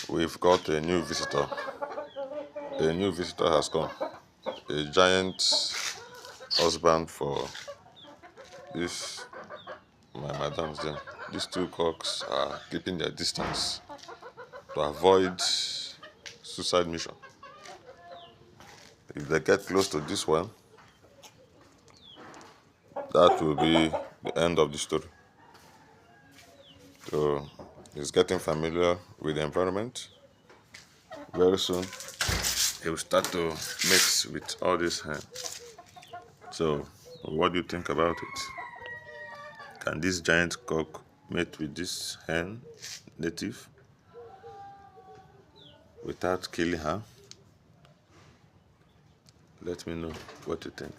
we've got a new visitor. A new visitor has come. A giant husband for this my madam's them. These two cocks are keeping their distance to avoid suicide mission. If they get close to this one, that will be the end of the story. So he's getting familiar with the environment. Very soon, he will start to mix with all this hen. So, what do you think about it? Can this giant cock mate with this hen native without killing her? Let me know what you think.